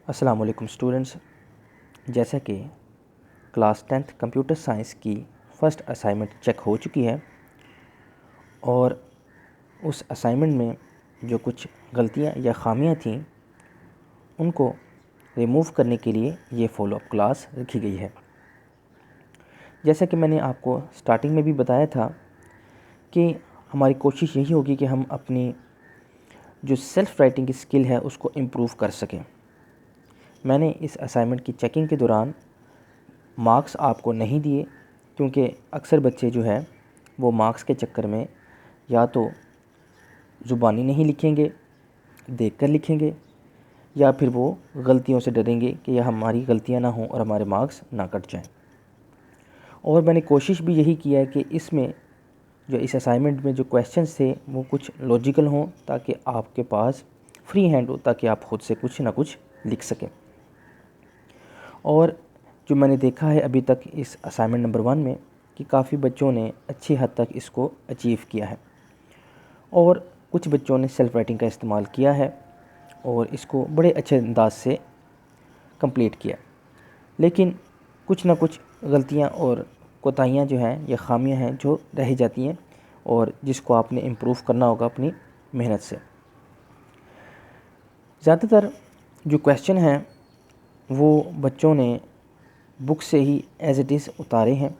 अस्सलाम वालेकुम स्टूडेंट्स। जैसा कि क्लास 10th कंप्यूटर साइंस की फ़र्स्ट असाइनमेंट चेक हो चुकी है और उस असाइनमेंट में जो कुछ गलतियां या ख़ामियां थीं उनको रिमूव करने के लिए ये फॉलोअप क्लास रखी गई है। जैसा कि मैंने आपको स्टार्टिंग में भी बताया था कि हमारी कोशिश यही होगी कि हम अपनी जो सेल्फ़ राइटिंग की स्किल है उसको इम्प्रूव कर सकें। मैंने इस असाइनमेंट की चेकिंग के दौरान मार्क्स आपको नहीं दिए, क्योंकि अक्सर बच्चे जो है वो मार्क्स के चक्कर में या तो ज़ुबानी नहीं लिखेंगे, देखकर लिखेंगे, या फिर वो गलतियों से डरेंगे कि यह हमारी गलतियां ना हों और हमारे मार्क्स ना कट जाएं। और मैंने कोशिश भी यही किया है कि इसमें जो इस असाइनमेंट में जो क्वेश्चंस थे वो कुछ लॉजिकल हों, ताकि आपके पास फ्री हैंड हो, ताकि आप खुद से कुछ ना कुछ लिख सकें। और जो मैंने देखा है अभी तक इस असाइनमेंट नंबर 1 में कि काफ़ी बच्चों ने अच्छी हद तक इसको अचीव किया है और कुछ बच्चों ने सेल्फ राइटिंग का इस्तेमाल किया है और इसको बड़े अच्छे अंदाज से कंप्लीट किया। लेकिन कुछ ना कुछ गलतियां और कोताहियां जो हैं या ख़ामियां हैं जो रह जाती हैं और जिसको आपने इम्प्रूव करना होगा अपनी मेहनत से। ज़्यादातर जो क्वेश्चन हैं वो बच्चों ने बुक से ही एज़ इट इज़ उतारे हैं।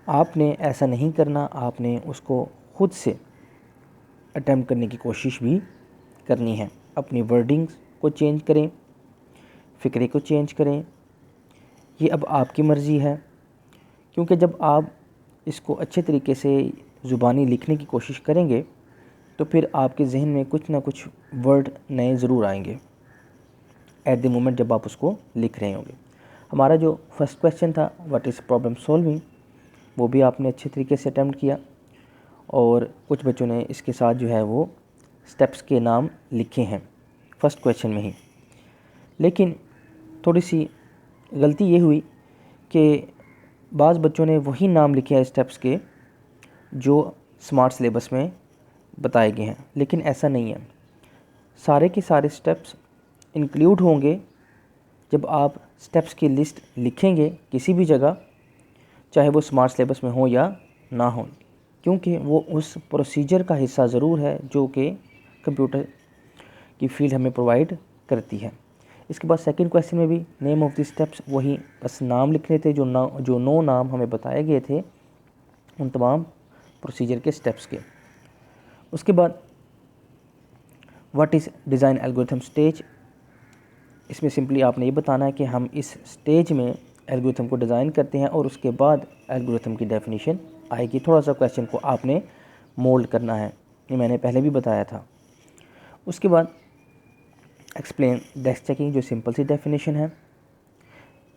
आपने ऐसा नहीं करना, आपने उसको ख़ुद से अटेम्प्ट करने की कोशिश भी करनी है। अपनी वर्डिंग्स को चेंज करें, फ़िक्रे को चेंज करें, ये अब आपकी मर्ज़ी है। क्योंकि जब आप इसको अच्छे तरीके से ज़ुबानी लिखने की कोशिश करेंगे तो फिर आपके जहन में कुछ ना कुछ वर्ड नए ज़रूर आएंगे एट द मोमेंट जब आप उसको लिख रहे होंगे। हमारा जो फर्स्ट क्वेश्चन था व्हाट इज़ प्रॉब्लम सॉल्विंग, वो भी आपने अच्छे तरीके से अटेम्प्ट किया और कुछ बच्चों ने इसके साथ जो है वो स्टेप्स के नाम लिखे हैं फर्स्ट क्वेश्चन में ही। लेकिन थोड़ी सी गलती ये हुई कि बाज़ बच्चों ने वही नाम लिखे हैं स्टेप्स के जो स्मार्ट सिलेबस में बताए गए हैं, लेकिन ऐसा नहीं है। सारे के सारे स्टेप्स इंक्लूड होंगे जब आप स्टेप्स की लिस्ट लिखेंगे किसी भी जगह, चाहे वो स्मार्ट सिलेबस में हो या ना हो, क्योंकि वो उस प्रोसीजर का हिस्सा ज़रूर है जो कि कंप्यूटर की फील्ड हमें प्रोवाइड करती है। इसके बाद सेकंड क्वेश्चन में भी नेम ऑफ द स्टेप्स वही, बस नाम लिखने थे जो 9 नाम हमें बताए गए थे उन तमाम प्रोसीजर के स्टेप्स के। उसके बाद what is design algorithm stage, इसमें सिंपली आपने ये बताना है कि हम इस स्टेज में एल्गोरिथम को डिज़ाइन करते हैं और उसके बाद एल्गोरिथम की डेफिनेशन आएगी। थोड़ा सा क्वेश्चन को आपने मोल्ड करना है, ये मैंने पहले भी बताया था। उसके बाद एक्सप्लेन डेस्क चेकिंग, जो सिंपल सी डेफिनेशन है।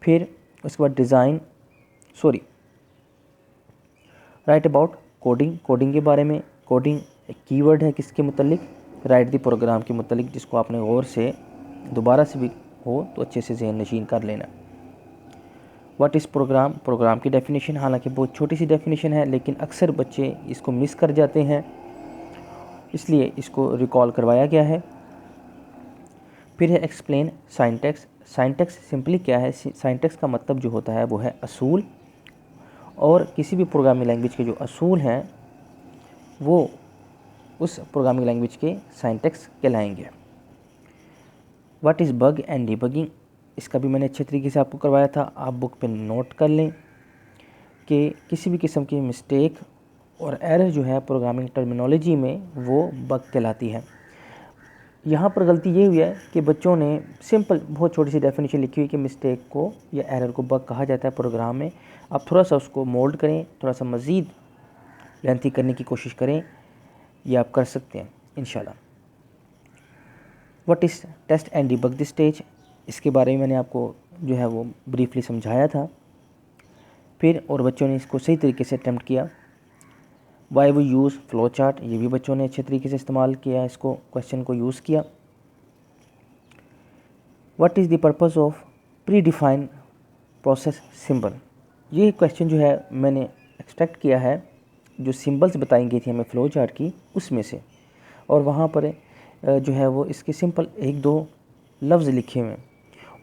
फिर उसके बाद राइट अबाउट कोडिंग, कोडिंग के बारे में। कोडिंग एक कीवर्ड है किसके मुतल्लिक, राइट दी प्रोग्राम के मुतल्लिक, जिसको आपने गौर से दोबारा से भी हो तो अच्छे से जहन नशीन कर लेना। व्हाट इज़ प्रोग्राम, प्रोग्राम की डेफिनेशन, हालांकि बहुत छोटी सी डेफिनेशन है लेकिन अक्सर बच्चे इसको मिस कर जाते हैं, इसलिए इसको रिकॉल करवाया गया है। फिर है एक्सप्लेन साइंटेक्स। साइंटेक्स सिंपली क्या है, साइंटेक्स का मतलब जो होता है वो है असूल, और किसी भी प्रोग्रामिंग लैंग्वेज के जो असूल हैं वो उस प्रोग्रामिंग लैंग्वेज के साइंटेक्स कहलाएंगे। What is bug and debugging, इसका भी मैंने अच्छे तरीके से आपको करवाया था, आप बुक पे नोट कर लें कि किसी भी किस्म की मिस्टेक और एरर जो है प्रोग्रामिंग टर्मिनोलॉजी में वो बग कहलाती है। यहाँ पर गलती ये हुई है कि बच्चों ने सिंपल बहुत छोटी सी डेफिनेशन लिखी हुई कि मिस्टेक को या एरर को बग कहा जाता है प्रोग्राम में। आप थोड़ा सा उसको मोल्ड करें, थोड़ा सा मज़ीद लेंथी करने की कोशिश करें, ये आप कर सकते हैं इंशाल्लाह। What is test and debug the stage, इसके बारे में मैंने आपको जो है वो ब्रीफली समझाया था। फिर और बच्चों ने इसको सही तरीके से अटेम्प्ट किया। Why we use flow chart, ये भी बच्चों ने अच्छे तरीके से इस्तेमाल किया, इसको क्वेश्चन को यूज़ किया। What is the purpose of pre defined process symbol, ये क्वेश्चन जो है मैंने एक्सट्रैक्ट किया है जो सिंबल्स बताई गई थी हमें फ्लो चार्ट की उसमें से, और वहाँ पर जो है वो इसके सिंपल 1-2 लफ्ज़ लिखे हुए हैं।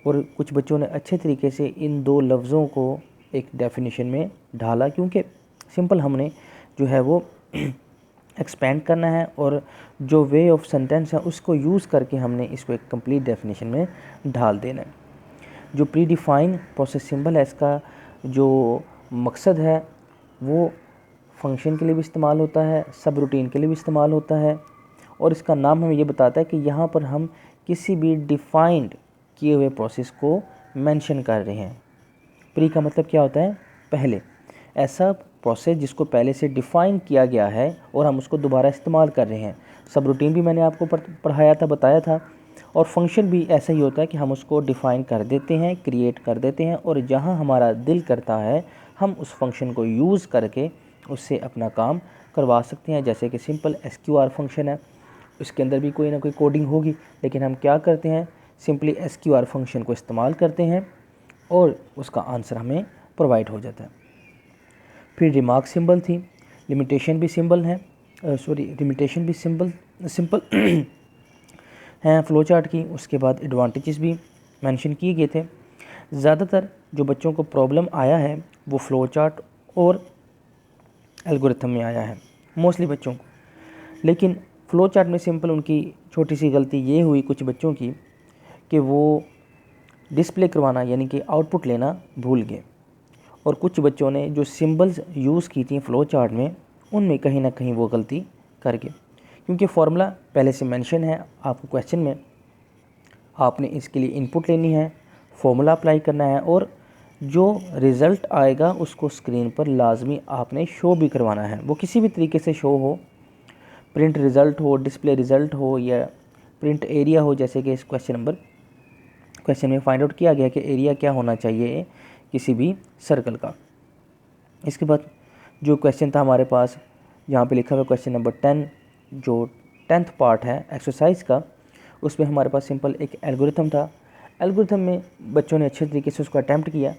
और कुछ बच्चों ने अच्छे तरीके से इन दो लफ्ज़ों को एक डेफिनेशन में ढाला, क्योंकि सिंपल हमने जो है वो एक्सपेंड करना है और जो वे ऑफ सेंटेंस है उसको यूज़ करके हमने इसको एक कंप्लीट डेफिनेशन में ढाल देना है। जो प्री डिफाइन प्रोसेस सिंबल है, इसका जो मकसद है वो फंक्शन के लिए भी इस्तेमाल होता है, सब रूटीन के लिए भी इस्तेमाल होता है, और इसका नाम हमें ये बताता है कि यहाँ पर हम किसी भी डिफाइंड किए हुए प्रोसेस को मेंशन कर रहे हैं। प्री का मतलब क्या होता है? पहले। ऐसा प्रोसेस जिसको पहले से डिफ़ाइन किया गया है और हम उसको दोबारा इस्तेमाल कर रहे हैं। सब रूटीन भी मैंने आपको पढ़ाया था, बताया था, और फंक्शन भी ऐसा ही होता है कि हम उसको डिफ़ाइन कर देते हैं, क्रिएट कर देते हैं, और जहाँ हमारा दिल करता है हम उस फंक्शन को यूज़ करके उससे अपना काम करवा सकते हैं। जैसे कि सिंपल SQR फंक्शन है, उसके अंदर भी कोई ना कोई कोडिंग होगी, लेकिन हम क्या करते हैं, सिंपली SQR फंक्शन को इस्तेमाल करते हैं और उसका आंसर हमें प्रोवाइड हो जाता है। फिर रिमार्क सिंबल थी, लिमिटेशन भी सिंबल है, लिमिटेशन भी सिंपल हैं फ्लो चार्ट की। उसके बाद एडवांटेजेस भी मेंशन किए गए थे। ज़्यादातर जो बच्चों को प्रॉब्लम आया है वो फ्लो चार्ट और एल्गोरिथम में आया है, मोस्टली बच्चों को। लेकिन फ्लो चार्ट में सिंपल उनकी छोटी सी गलती ये हुई कुछ बच्चों की कि वो डिस्प्ले करवाना यानी कि आउटपुट लेना भूल गए, और कुछ बच्चों ने जो सिंबल्स यूज़ की थी फ़्लो चार्ट में उनमें कहीं ना कहीं वो गलती कर गए, क्योंकि फार्मूला पहले से मेंशन है आपको क्वेश्चन में। आपने इसके लिए इनपुट लेनी है, फार्मूला अप्लाई करना है, और जो रिज़ल्ट आएगा उसको स्क्रीन पर लाजमी आपने शो भी करवाना है। वो किसी भी तरीके से शो हो, प्रिंट रिज़ल्ट हो, डिस्प्ले रिज़ल्ट हो, या प्रिंट एरिया हो। जैसे कि इस क्वेश्चन में फाइंड आउट किया गया कि एरिया क्या होना चाहिए किसी भी सर्कल का। इसके बाद जो क्वेश्चन था हमारे पास, यहाँ पे लिखा हुआ क्वेश्चन नंबर 10, जो 10th पार्ट है एक्सरसाइज का, उसमें हमारे पास सिंपल एक एल्गोरिथम था। एल्गोरिथम में बच्चों ने अच्छे तरीके से उसको अटैम्प्ट किया,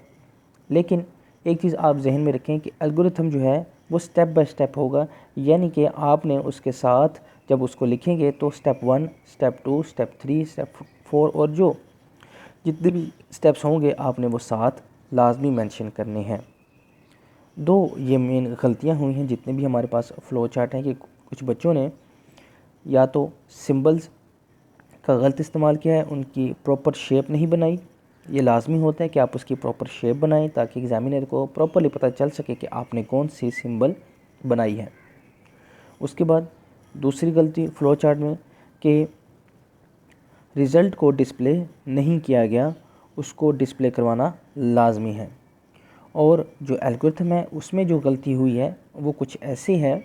लेकिन एक चीज़ आप जहन में रखें कि एल्गोरिथम जो है वो स्टेप बाय स्टेप होगा, यानी कि आपने उसके साथ जब उसको लिखेंगे तो स्टेप 1, स्टेप 2, स्टेप 3, स्टेप 4 और जो जितने भी स्टेप्स होंगे आपने वो साथ लाजमी मेंशन करने हैं। दो ये मेन गलतियां हुई हैं जितने भी हमारे पास फ़्लो चार्ट हैं, कि कुछ बच्चों ने या तो सिंबल्स का गलत इस्तेमाल किया है, उनकी प्रॉपर शेप नहीं बनाई। ये लाजमी होता है कि आप उसकी प्रॉपर शेप बनाएं ताकि एग्ज़ामिनर को प्रॉपरली पता चल सके कि आपने कौन सी सिंबल बनाई है। उसके बाद दूसरी गलती फ़्लो चार्ट में कि रिज़ल्ट को डिस्प्ले नहीं किया गया, उसको डिस्प्ले करवाना लाजमी है। और जो एल्गोरिथम है उसमें जो गलती हुई है वो कुछ ऐसी है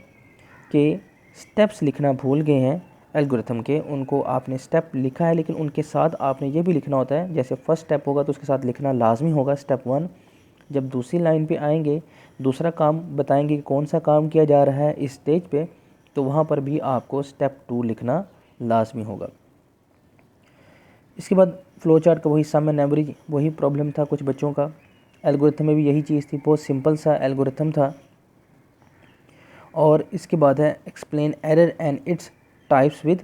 कि स्टेप्स लिखना भूल गए हैं एल्गोरिथम के। उनको आपने स्टेप लिखा है, लेकिन उनके साथ आपने ये भी लिखना होता है, जैसे फर्स्ट स्टेप होगा तो उसके साथ लिखना लाजमी होगा स्टेप 1। जब दूसरी लाइन पे आएंगे, दूसरा काम बताएंगे कि कौन सा काम किया जा रहा है इस स्टेज पे, तो वहाँ पर भी आपको स्टेप 2 लिखना लाजमी होगा। इसके बाद फ़्लो चार्ट का वही सम एंड एवरेज, वही प्रॉब्लम था कुछ बच्चों का। एल्गोरिथम में भी यही चीज़ थी, बहुत सिंपल सा एल्गोरिथम था। और इसके बाद है explain error and its types with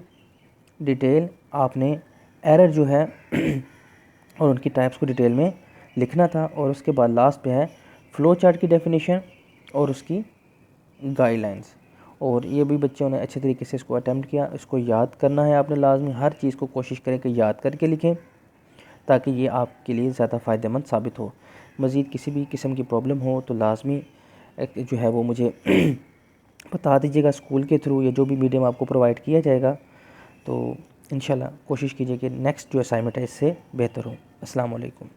detail. आपने एरर जो है और उनकी टाइप्स को डिटेल में लिखना था। और उसके बाद लास्ट पे है फ़्लो चार्ट की डेफिनेशन और उसकी गाइडलाइंस। और ये भी बच्चों ने अच्छे तरीके से इसको अटेम्प्ट किया। इसको याद करना है आपने लाजमी, हर चीज़ को कोशिश करें कि याद करके लिखें ताकि ये आपके लिए ज़्यादा फ़ायदेमंद साबित हो। मज़ीद किसी भी किस्म की प्रॉब्लम हो तो लाजमी जो है वो मुझे बता दीजिएगा स्कूल के थ्रू या जो भी मीडियम आपको प्रोवाइड किया जाएगा। तो इंशाल्लाह कोशिश कीजिए कि नेक्स्ट जो असाइनमेंट है इससे बेहतर हो। अस्सलाम वालेकुम।